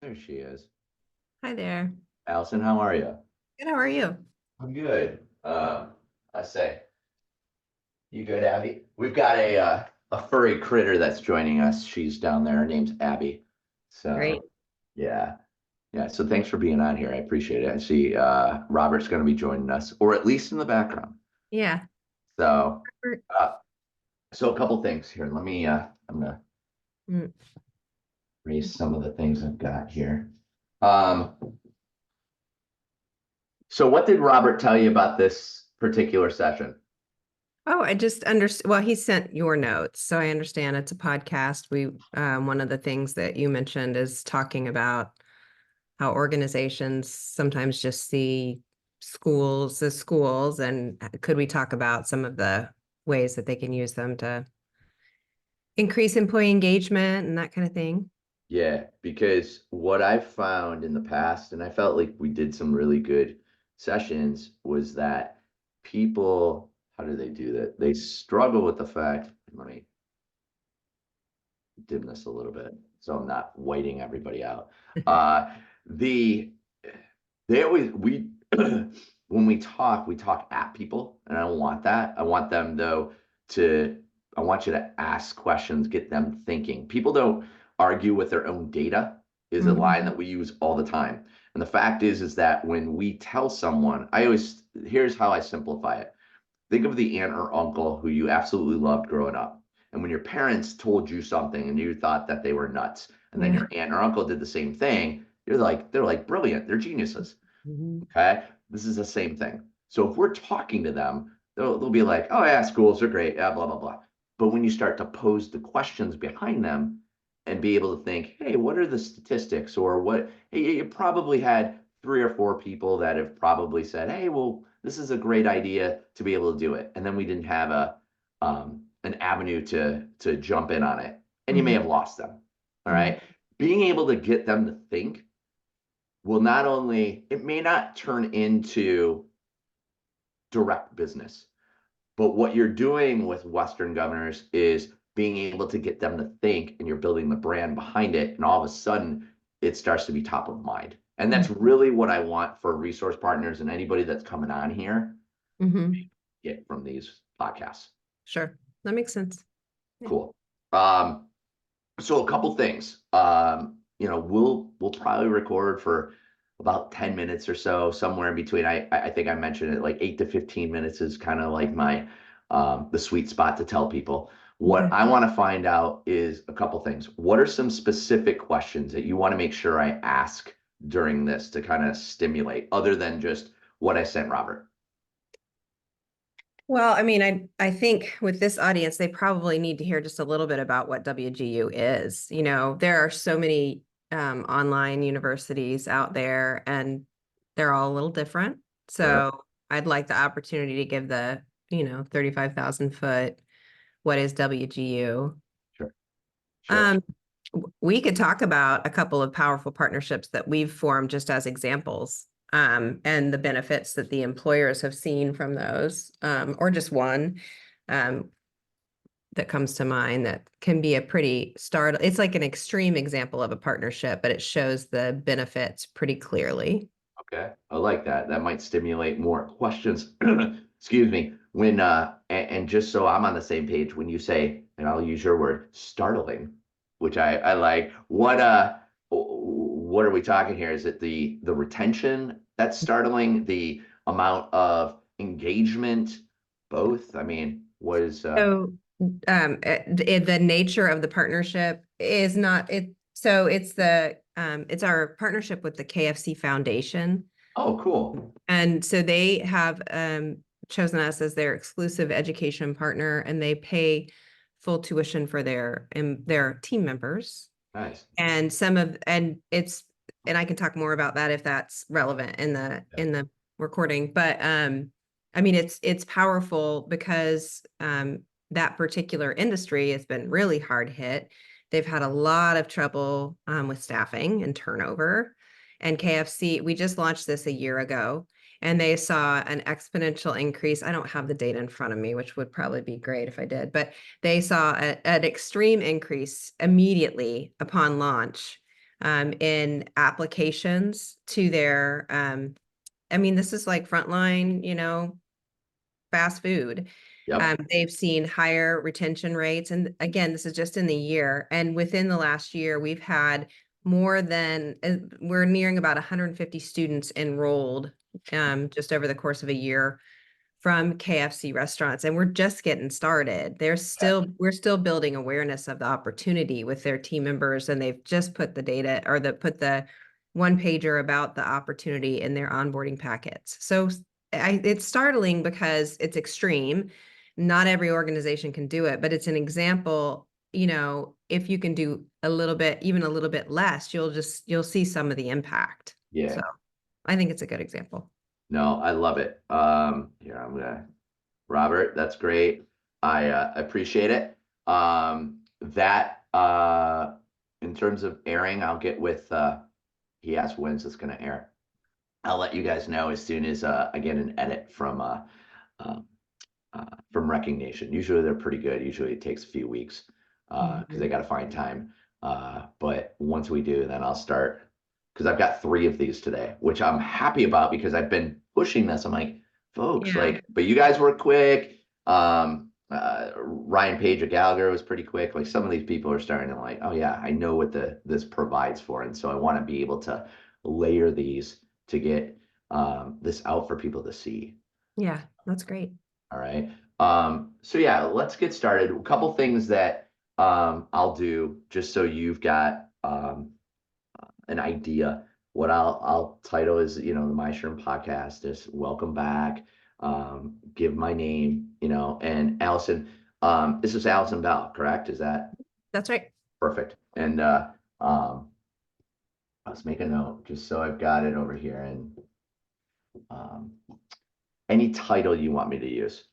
There she is. Hi there. Allison, how are you? Good, how are you? I'm good. I say, you good, Abby? We've got a furry critter that's joining us. She's down there. Her name's Abby. Great. So yeah, yeah. So thanks for being on here. I appreciate it. I see Robert's going to be joining us, or at least in the background. Yeah. So uh, so a couple things here. I'm gonna Mm. raise some of the things I've got here. Um, so what did Robert tell you about this particular session? Oh, I just understand. Well, he sent your notes, so I understand it's a podcast. One of the things that you mentioned is talking about how organizations sometimes just see schools as schools, and could we talk about some of the ways that they can use them to increase employee engagement and that kind of thing? Yeah, because what I've found in the past, and I felt like we did some really good sessions, was that people, how do they do that? They struggle with the fact, let me dim this a little bit so I'm not whiting everybody out. Uh, the they always when we talk at people, and I don't want that. I want them though to I want you to ask questions, get them thinking. People don't argue with their own data is a line Mhm. that we use all the time. And the fact is that when we tell someone, I always here's how I simplify it. Think of the aunt or uncle who you absolutely loved growing up. And when your parents told you something and you thought that they were nuts, and then Yeah. your aunt or uncle did the same thing, they're like brilliant, they're geniuses. Mhm. Okay. This is the same thing. So if we're talking to them, they'll be like, oh, yeah, schools are great. Yeah, blah, blah, blah. But when you start to pose the questions behind them and be able to think, hey, what are the statistics? Or what, hey, you probably had three or four people that have probably said, hey, well, this is a great idea to be able to do it. And then we didn't have an avenue to jump in on it. And you may Mhm. have lost them. All Mhm. right. Being able to get them to think will not only, it may not turn into direct business, but what you're doing with Western governors is being able to get them to think and you're building the brand behind it. And all of a sudden, it starts to be top of mind. And that's really what I want for resource partners and anybody that's coming on here Mhm. get from these podcasts. Sure. That makes sense. Yeah. Cool. Um, So a couple things. We'll probably record for about 10 minutes or so, somewhere in between. I think I mentioned it like 8 to 15 minutes is kind of like my the sweet spot to tell people. What Okay. I want to find out is a couple things. What are some specific questions that you want to make sure I ask during this to kind of stimulate, other than just what I sent Robert? Well, I mean, I think with this audience, they probably need to hear just a little bit about what WGU is. There are so many online universities out there, and they're all a little different. Sure, So I'd like the opportunity to give the 35,000 foot, what is WGU? sure, sure. Um, we could talk about a couple of powerful partnerships that we've formed just as examples, and the benefits that the employers have seen from those, or just one um, that comes to mind that can be a pretty start. It's like an extreme example of a partnership, but it shows the benefits pretty clearly. Okay, I like that. That might stimulate more questions. Excuse me. And just so I'm on the same page, when you say, and I'll use your word, startling, which I like, what are we talking here? Is it the retention that's startling, the amount of engagement, both? I mean, what is So, the nature of the partnership is not it. So it's our partnership with the KFC Foundation. oh, cool. And so they have chosen us as their exclusive education partner, and they pay full tuition for their team members. Nice. And I can talk more about that if that's relevant in the Yeah. in the recording. But I mean, it's powerful because that particular industry has been really hard hit. They've had a lot of trouble with staffing and turnover. And KFC, we just launched this a year ago, and they saw an exponential increase. I don't have the data in front of me, which would probably be great if I did, but they saw an extreme increase immediately upon launch, in applications to their, I mean, this is like frontline, fast food. Yep. They've seen higher retention rates. And again, this is just in the year. And within the last year, we've had more than, we're nearing about 150 students enrolled just over the course of a year from KFC restaurants, and we're just getting started. We're still building awareness of the opportunity with their team members, and they've just put the data or put the one pager about the opportunity in their onboarding packets. So it's startling because it's extreme. Not every organization can do it, but it's an example. If you can do a little bit, even a little bit less, you'll see some of the impact. So Yeah. I think it's a good example. No, I love it. Here, Robert, that's great. I appreciate it. That in terms of airing, I'll get with he asked when's this gonna air. I'll let you guys know as soon as I get an edit uh, from Recognition. Usually they're pretty good. Usually it takes a few weeks because they got to find time. But once we do, then I'll start because I've got 3 of these today, which I'm happy about because I've been pushing this. I'm like, folks, Yeah. but you guys were quick. Ryan Page of Gallagher was pretty quick. Like some of these people are starting to like, oh yeah, I know what this provides for, and so I want to be able to layer these to get this out for people to see. Yeah, that's great. All right. So yeah, let's get started. A couple things that I'll do just so you've got an idea. What I'll title is, the My Sherm podcast is welcome back. Give my name, and Allison, this is Allison Bell, correct? Is that That's right. perfect? And let's make a note just so I've got it over here. And um, any title you want me to use.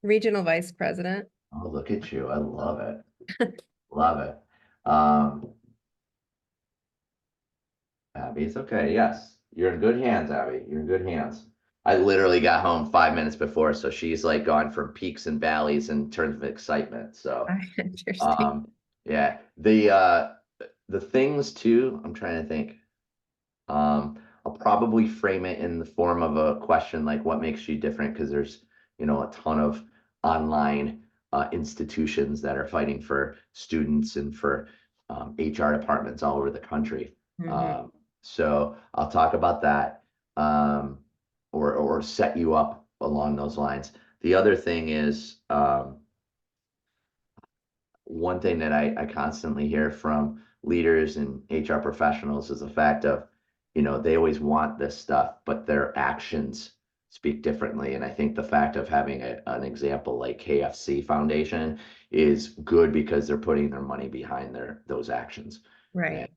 Regional Vice President. Oh, look at you. I love it. Love it. Um, Abby, it's okay. Yes, you're in good hands, Abby. You're in good hands. I literally got home 5 minutes before, so she's like gone from peaks and valleys in terms of excitement. So, I understand. um, yeah, the things too, I'm trying to think. I'll probably frame it in the form of a question like what makes you different? Because there's, a ton of online institutions that are fighting for students and for HR departments all over the country. Mhm. So I'll talk about that or set you up along those lines. The other thing is one thing that I constantly hear from leaders and HR professionals is the fact of, they always want this stuff, but their actions speak differently. And I think the fact of having an example like KFC Foundation is good because they're putting their money behind those actions. And Right.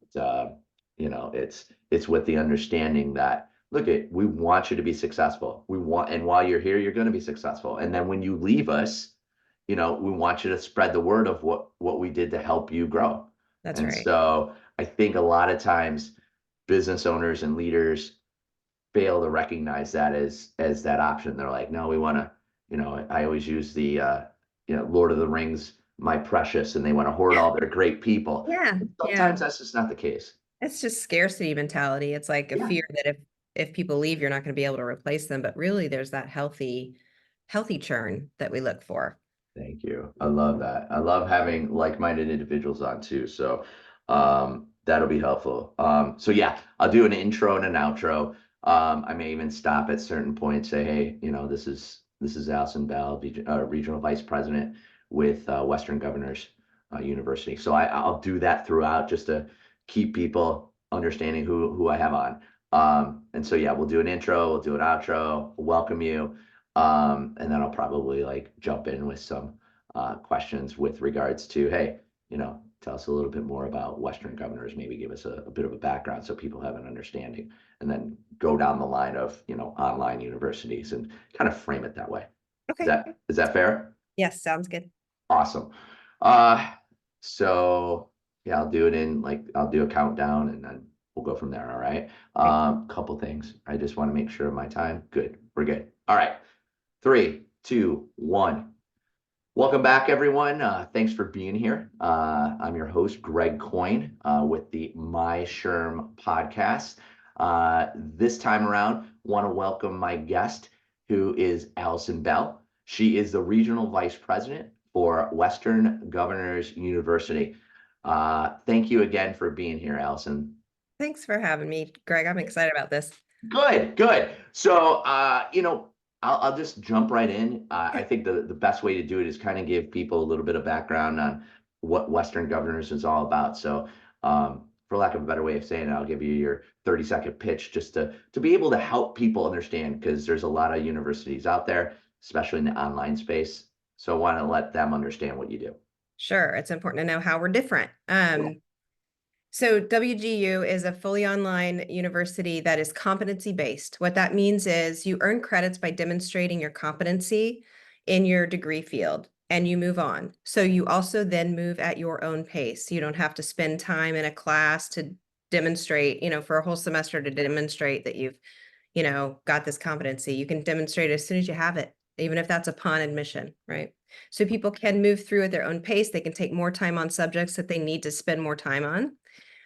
it's with the understanding that we want you to be successful. And while you're here, you're going to be successful. And then when you leave us, we want you to spread the word of what we did to help you grow. That's And right. so I think a lot of times business owners and leaders fail to recognize that as that option. They're like, no, we want to, I always use the Lord of the Rings, my precious, and they want to hoard all their great people. Yeah. Yeah. Sometimes that's just not the case. It's just scarcity mentality. It's like a Yeah. fear that if people leave, you're not going to be able to replace them. But really, there's that healthy churn that we look for. Thank you. I love that. I love having like-minded individuals on too. So that'll be helpful. So yeah, I'll do an intro and an outro. I may even stop at certain points, say, hey, this is Alison Bell, Regional Vice President with Western Governors University. So I'll do that throughout just to keep people understanding who I have on. And so yeah, we'll do an intro, we'll do an outro, welcome you. And then I'll probably like jump in with some questions with regards to, hey, tell us a little bit more about Western Governors, maybe give us a bit of a background so people have an understanding, and then go down the line of, online universities and kind of frame it that way. Is Okay. that fair? Yes, sounds good. Awesome. Uh, so yeah, I'll do a countdown and then we'll go from there. All right. Okay. Couple things. I just want to make sure of my time. Good. We're good. All right. 3, 2, 1. Welcome back, everyone. Thanks for being here. I'm your host, Greg Coyne, with the My Sherm podcast. This time around, want to welcome my guest, who is Alison Bell. She is the Regional Vice President for Western Governors University. Thank you again for being here, Alison. Thanks for having me, Greg. I'm excited about this. Good, good. So, I'll just jump right in. I Okay. think the best way to do it is kind of give people a little bit of background on what Western Governors is all about. So, for lack of a better way of saying it, I'll give you your 30-second pitch just to be able to help people understand, because there's a lot of universities out there, especially in the online space. So I want to let them understand what you do. Sure. It's important to know how we're different. Yeah. So WGU is a fully online university that is competency based. What that means is you earn credits by demonstrating your competency in your degree field and you move on. So you also then move at your own pace. You don't have to spend time in a class to demonstrate, for a whole semester to demonstrate that you've, got this competency. You can demonstrate it as soon as you have it, even if that's upon admission, right? So people can move through at their own pace. They can take more time on subjects that they need to spend more time on.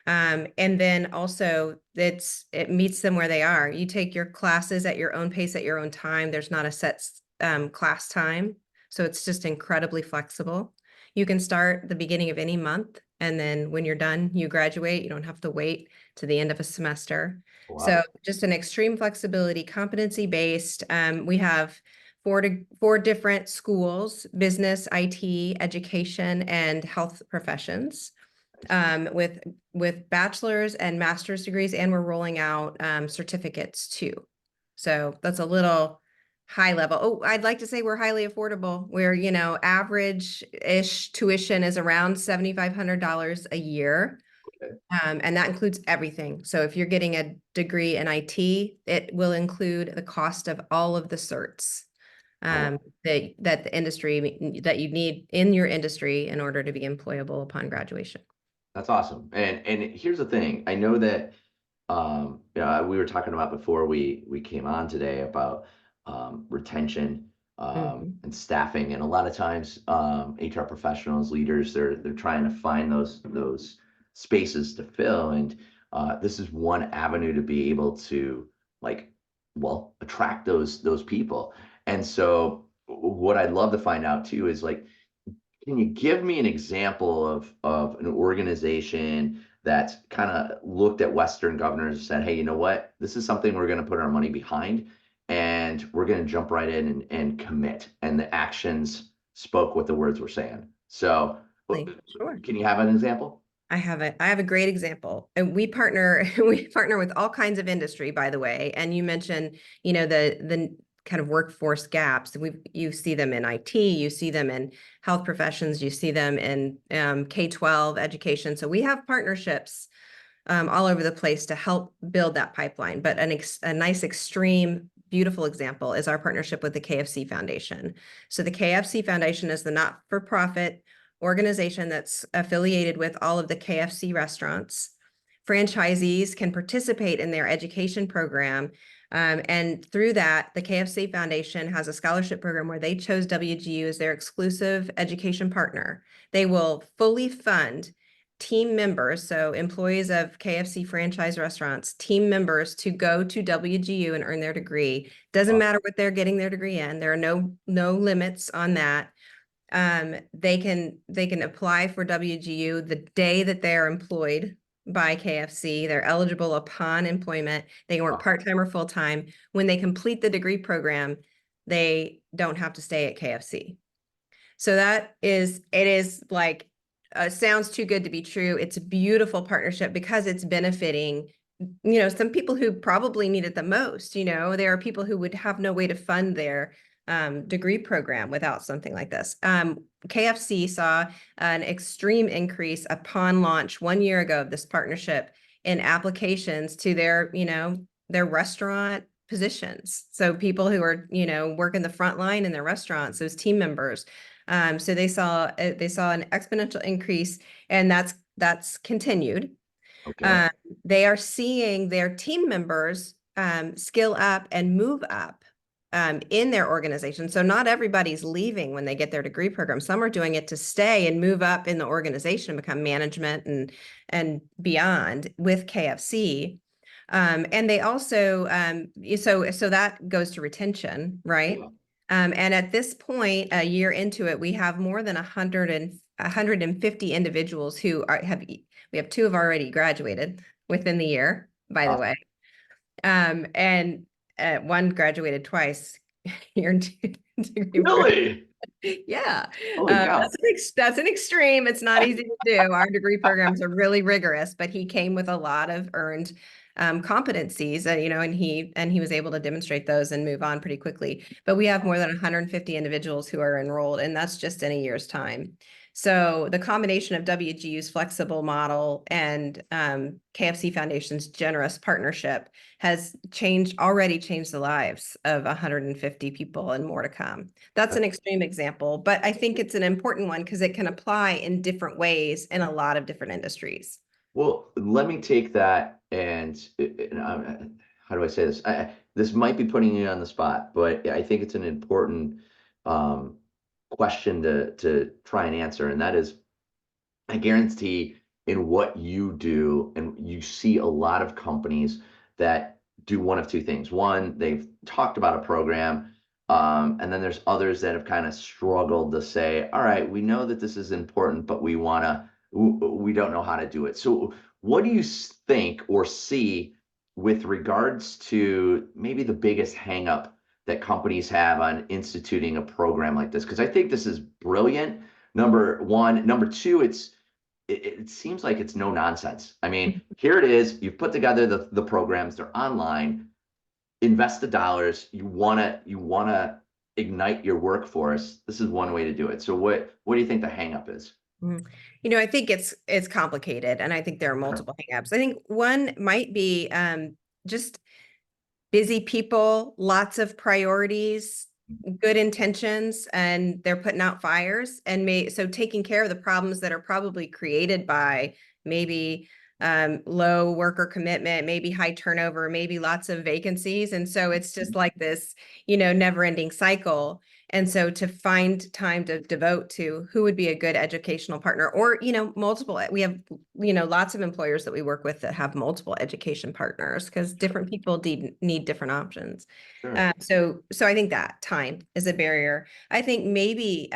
And then also it meets them where they are. You take your classes at your own pace, at your own time. There's not a set class time. So it's just incredibly flexible. You can start the beginning of any month. And then when you're done, you graduate. You don't have to wait to the end of a semester. Love So it. just an extreme flexibility, competency based. We have four different schools: business, IT, education, and health professions, with bachelor's and master's degrees, and we're rolling out certificates too. So that's a little high level. Oh, I'd like to say we're highly affordable. We're, average-ish tuition is around $7,500 a year. Okay. And that includes everything. So if you're getting a degree in IT, it will include the cost of all of the certs Oh, that the industry that you need in your industry in order to be employable upon graduation. that's awesome. And here's the thing. I know that we were talking about before we came on today about retention Mhm. and staffing, and a lot of times HR professionals, leaders, they're trying to find those spaces to fill, and this is one avenue to be able to, like, well, attract those people. And so what I'd love to find out too is, like, can you give me an example of an organization that's kind of looked at Western governors and said, hey, you know what? This is something we're going to put our money behind, and we're going to jump right in and commit. And the actions spoke what the words were saying. So, Sure. can you have an example? I have a great example. And we partner we partner with all kinds of industry, by the way. And you mentioned, the kind of workforce gaps. You see them in IT, you see them in health professions, you see them in K-12 education. So we have partnerships all over the place to help build that pipeline. But a nice, extreme, beautiful example is our partnership with the KFC Foundation. So the KFC Foundation is the not-for-profit organization that's affiliated with all of the KFC restaurants. Franchisees can participate in their education program. And through that, the KFC Foundation has a scholarship program where they chose WGU as their exclusive education partner. They will fully fund team members, so employees of KFC franchise restaurants, team members, to go to WGU and earn their degree. Doesn't Uh, matter what they're getting their degree in. There are no limits on that. They can apply for WGU the day that they are employed by KFC. They're eligible upon employment. They can work uh, part-time or full-time. When they complete the degree program, they don't have to stay at KFC. So it is like, sounds too good to be true. It's a beautiful partnership because it's benefiting, some people who probably need it the most. There are people who would have no way to fund their degree program without something like this. KFC saw an extreme increase upon launch 1 year ago of this partnership in applications to their restaurant positions. So people who are, working the front line in their restaurants, those team members. So they saw an exponential increase, and that's continued. okay. Um, they are seeing their team members skill up and move up in their organization. So not everybody's leaving when they get their degree program. Some are doing it to stay and move up in the organization, become management and beyond with KFC. And they also, so that goes to retention, right? Yeah. And at this point, a year into it, we have more than 150 individuals who we have two have already graduated within the year, by the way. Awesome. And one graduated twice. Your degree program. Really? Yeah, Holy cow. that's an extreme. It's not easy to do. Our degree programs are really rigorous, but he came with a lot of earned competencies, and he was able to demonstrate those and move on pretty quickly. But we have more than 150 individuals who are enrolled, and that's just in a year's time. So the combination of WGU's flexible model and KFC Foundation's generous partnership has already changed the lives of 150 people and more to come. That's an extreme example, but I think it's an important one because it can apply in different ways in a lot of different industries. Well, let me take that how do I say this? This might be putting you on the spot, but I think it's an important um, question to try and answer, and that is, I guarantee in what you do, and you see a lot of companies that do one of two things. One, they've talked about a program, and then there's others that have kind of struggled to say, all right, we know that this is important, but we don't know how to do it. So, what do you think or see with regards to maybe the biggest hangup that companies have on instituting a program like this? Because I think this is brilliant. Number one. Number two, it seems like it's no nonsense. I mean, here it is. You've put together the programs, they're online, invest the dollars. You wanna ignite your workforce. This is one way to do it. So what do you think the hang up is? Mm. I think it's complicated, and I think there are Sure. multiple hangups. I think one might be just busy people, lots of priorities, good intentions, and they're putting out fires. And so taking care of the problems that are probably created by maybe low worker commitment, maybe high turnover, maybe lots of vacancies. And so it's just like this, never ending cycle. And so to find time to devote to who would be a good educational partner, or, multiple, we have, lots of employers that we work with that have multiple education partners because different people need different options. Sure. So I think that time is a barrier. I think maybe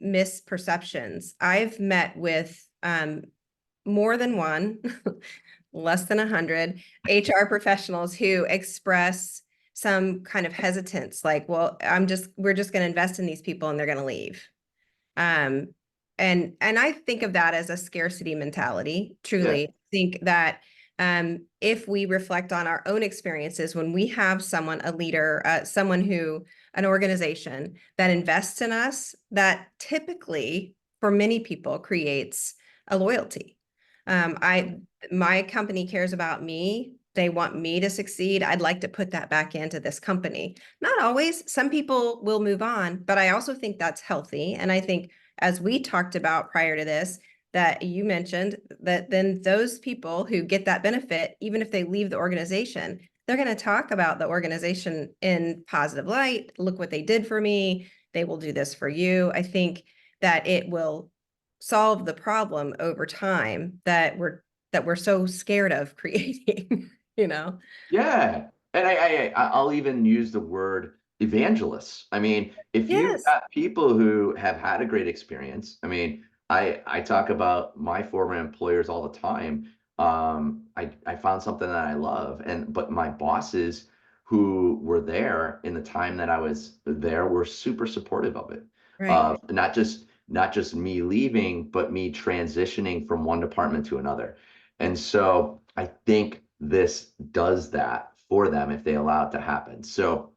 misperceptions. I've met with more than one, less than 100 HR professionals who express some kind of hesitance, like, well, we're just going to invest in these people and they're going to leave. Um, and I think of that as a scarcity mentality. Yeah. Truly, I think that if we reflect on our own experiences, when we have a leader, an organization that invests in us, that typically, for many people, creates a loyalty. My company cares about me. They want me to succeed. I'd like to put that back into this company. Not always. Some people will move on, but I also think that's healthy. And I think, as we talked about prior to this, that you mentioned, that then those people who get that benefit, even if they leave the organization, they're going to talk about the organization in positive light. Look what they did for me. They will do this for you. I think that it will solve the problem over time that we're so scared of creating, Yeah. And I'll even use the word evangelists. I mean, if you've Yes. got people who have had a great experience, I mean, I talk about my former employers all the time. I found something that I love, but my bosses who were there in the time that I was there were super supportive of it. Right. Not just me leaving, but me transitioning from one department to another. And so I think this does that for them if they allow it to happen. So,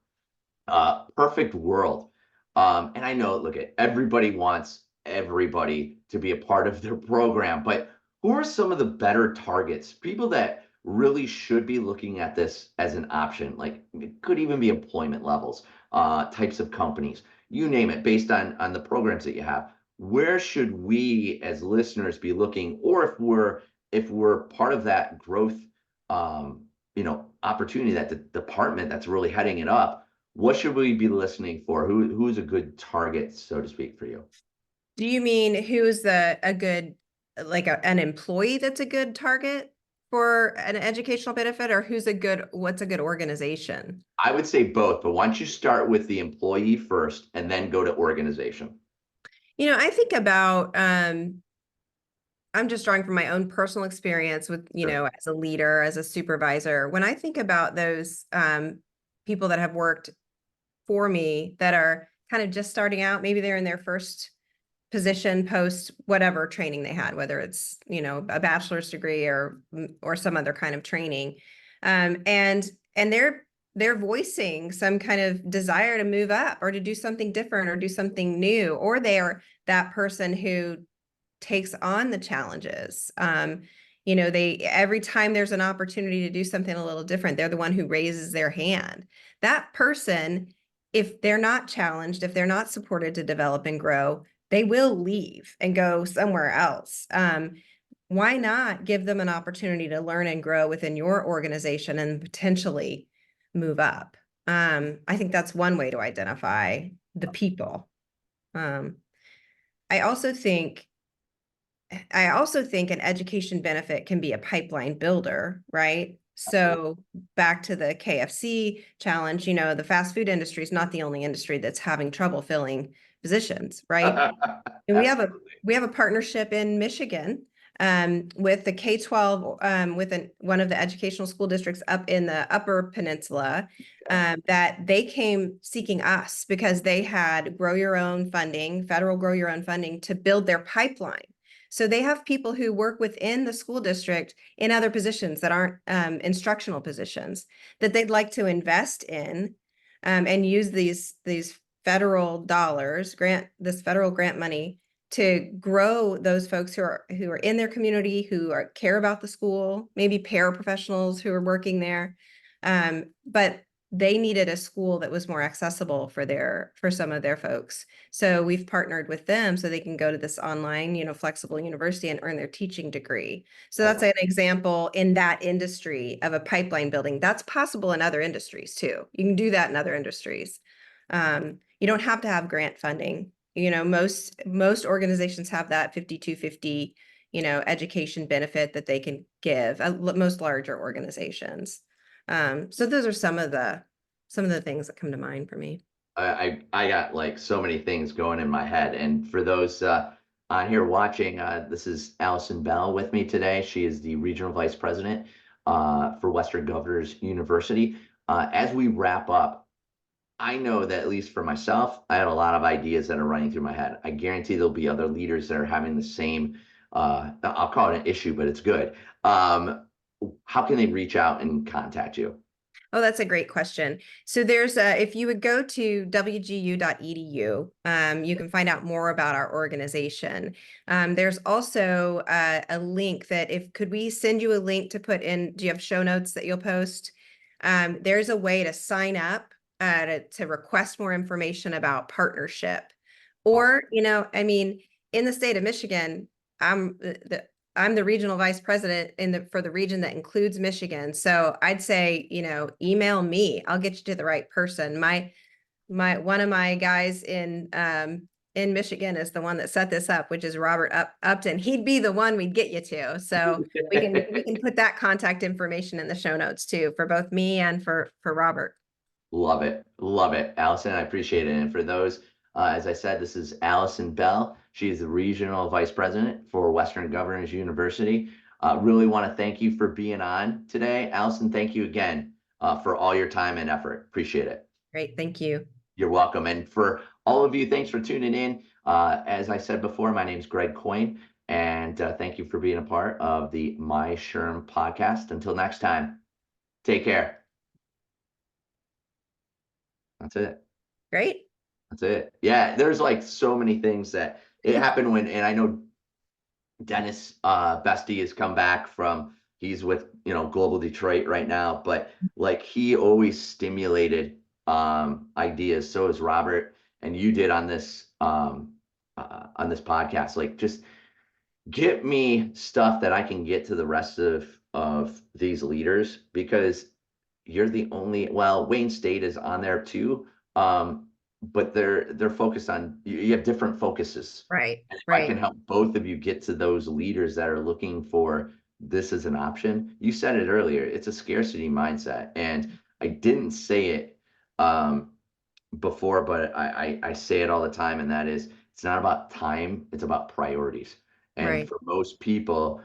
perfect world. And I know, look, at everybody wants everybody to be a part of their program, but who are some of the better targets? People that really should be looking at this as an option, like it could even be employment levels, types of companies, you name it, based on the programs that you have. Where should we as listeners be looking, or if we're part of that growth, opportunity, that the department that's really heading it up? What should we be listening for? Who's a good target, so to speak, for you? Do you mean who's a good, like an employee that's a good target for an educational benefit, or what's a good organization? I would say both, but why don't you start with the employee first and then go to organization? I think about I'm just drawing from my own personal experience with, Sure. as a leader, as a supervisor. When I think about those people that have worked for me that are kind of just starting out, maybe they're in their first position post whatever training they had, whether it's, a bachelor's degree or some other kind of training. And they're voicing some kind of desire to move up or to do something different or do something new, or they are that person who takes on the challenges. They every time there's an opportunity to do something a little different, they're the one who raises their hand. That person, if they're not challenged, if they're not supported to develop and grow, they will leave and go somewhere else. Why not give them an opportunity to learn and grow within your organization and potentially move up? I think that's one way to identify the people. Um, I also think I also think an education benefit can be a pipeline builder, right? So back to the KFC challenge, the fast food industry is not the only industry that's having trouble filling positions, right? And Absolutely. we have a partnership in Michigan with the K-12 with one of the educational school districts up in the Upper Peninsula Yeah. that they came seeking us because they had grow your own funding, federal grow your own funding to build their pipeline. So they have people who work within the school district in other positions that aren't instructional positions that they'd like to invest in and use these federal dollars, this federal grant money to grow those folks who are in their community, care about the school, maybe paraprofessionals who are working there. But they needed a school that was more accessible for some of their folks. So we've partnered with them so they can go to this online, flexible university and earn their teaching degree. So I that's love an example in that industry of a pipeline building. That's possible in other industries too. You can do that in other industries. You don't have to have grant funding. Most organizations have that 5250, education benefit that they can give, most larger organizations. So those are some of the things that come to mind for me. I got like so many things going in my head. And for those on here watching, this is Alison Bell with me today. She is the regional vice president for Western Governors University. As we wrap up, I know that at least for myself, I have a lot of ideas that are running through my head. I guarantee there'll be other leaders that are having the same, I'll call it an issue, but it's good. How can they reach out and contact you? Oh, that's a great question. So if you would go to wgu.edu, you can find out more about our organization. There's also a link could we send you a link to put in, do you have show notes that you'll post? There's a way to sign up to request more information about partnership. Awesome. Or, in the state of Michigan, I'm the I'm the regional vice president for the region that includes Michigan. So I'd say, email me. I'll get you to the right person. One of my guys in Michigan is the one that set this up, which is Robert Upton. He'd be the one we'd get you to. So we can put that contact information in the show notes too for both me and for Robert. Love it. Love it. Allison, I appreciate it. And for those, as I said, this is Allison Bell. She is the regional vice president for Western Governors University. Really want to thank you for being on today. Allison, thank you again for all your time and effort. Appreciate it. Great. Thank you. You're welcome. And for all of you, thanks for tuning in. As I said before, my name is Greg Coyne, and thank you for being a part of the My Sherm podcast. Until next time, take care. That's it. Great. That's it. Yeah, there's like so many things that it happened when, and I know Dennis Bestie has come back from, he's with, Global Detroit right now, but like he always stimulated ideas. So is Robert, and you did on this podcast. Like just get me stuff that I can get to the rest of these leaders because you're the only, well, Wayne State is on there too. But they're focused on, you have different focuses. Right, And if I right, can help both of you get to those leaders that are looking for this as an option, you said it earlier, it's a scarcity mindset. And I didn't say it before, but I say it all the time, and that is, it's not about time, it's about priorities. And right. for most people,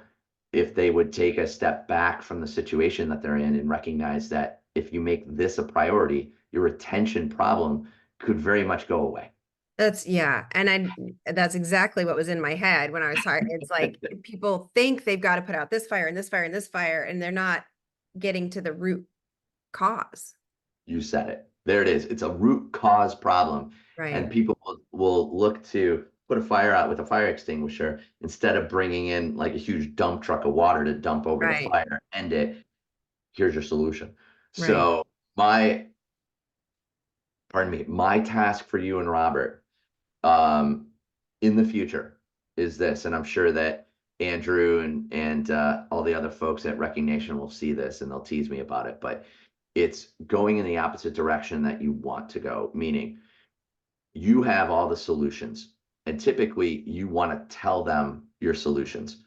if they would take a step back from the situation that they're in and recognize that if you make this a priority, your retention problem could very much go away. Yeah. And that's exactly what was in my head when I was talking. It's like people think they've got to put out this fire and this fire and this fire, and they're not getting to the root cause. You said it. There it is. It's a root cause problem. And Right, people will look to put a fire out with a fire extinguisher instead of bringing in like a huge dump truck of water to dump over the right, fire, end it. Here's your solution. right. So pardon me, my task for you and Robert um, in the future is this, and I'm sure that Andrew and all the other folks at Recognition will see this and they'll tease me about it, but it's going in the opposite direction that you want to go, meaning you have all the solutions, and typically you want to tell them your solutions.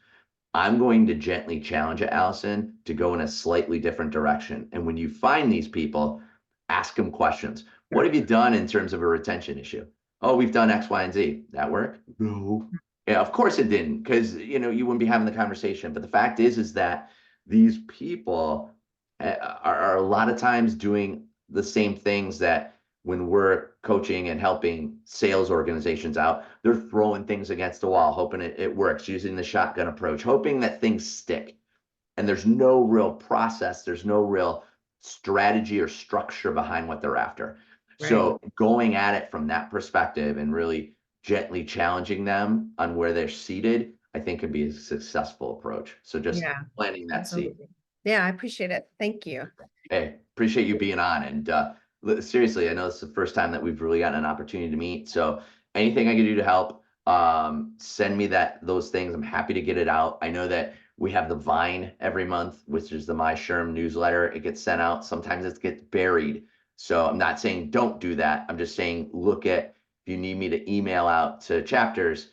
I'm going to gently challenge it, Allison, to go in a slightly different direction. And when you find these people, ask them questions. What have you done in terms of a retention issue? Oh, we've done X, Y, and Z. That work? No. Yeah, of course it didn't, because you wouldn't be having the conversation. But the fact is that these people are a lot of times doing the same things that when we're coaching and helping sales organizations out, they're throwing things against the wall, hoping it works, using the shotgun approach, hoping that things stick. And there's no real process, there's no real strategy or structure behind what they're after. Right. So going at it from that perspective and really gently challenging them on where they're seated, I think could be a successful approach. So just Yeah, planting that seed. absolutely. Yeah, I appreciate it. Thank you. Hey, appreciate you being on. And seriously, I know this is the first time that we've really gotten an opportunity to meet. So anything I can do to help, send me those things. I'm happy to get it out. I know that we have the Vine every month, which is the My Sherm newsletter. It gets sent out. Sometimes it gets buried. So I'm not saying don't do that. I'm just saying look at, if you need me to email out to chapters,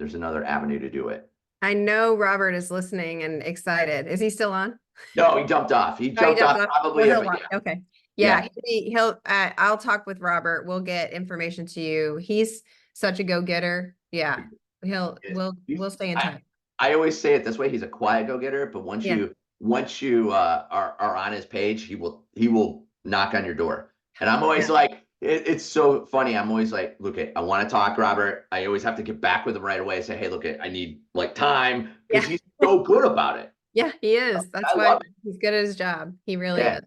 there's another avenue to do it. I know Robert is listening and excited. Is he still on? No, he jumped off. He Oh, he jumped jumped off off. Well, probably, he'll but watch. yeah, Okay. yeah. Yeah, I'll talk with Robert. We'll get information to you. He's such a go-getter. Yeah. We'll stay in I, touch. I always say it this way. He's a quiet go-getter, but once Yeah. you are on his page, he will knock on your door. And I'm always Yeah. like, it's so funny. I'm always like, look, I want to talk, Robert. I always have to get back with him right away. Say, hey, look, I need like time, because Yeah. he's so good about it. Yeah, he is. That's I why love it. he's good at his job. He really Yeah. is.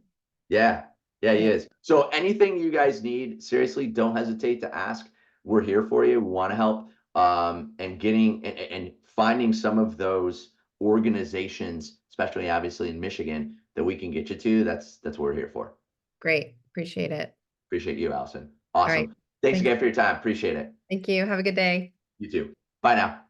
Yeah, yeah, he Yeah. is. So anything you guys need, seriously, don't hesitate to ask. We're here for you. We want to help. And getting and finding some of those organizations, especially obviously in Michigan, that we can get you to. That's what we're here for. Great. Appreciate it. Appreciate you, Allison. All right. Awesome. Thanks Thanks. again for your time. Appreciate it. Thank you. Have a good day. You too. Bye now.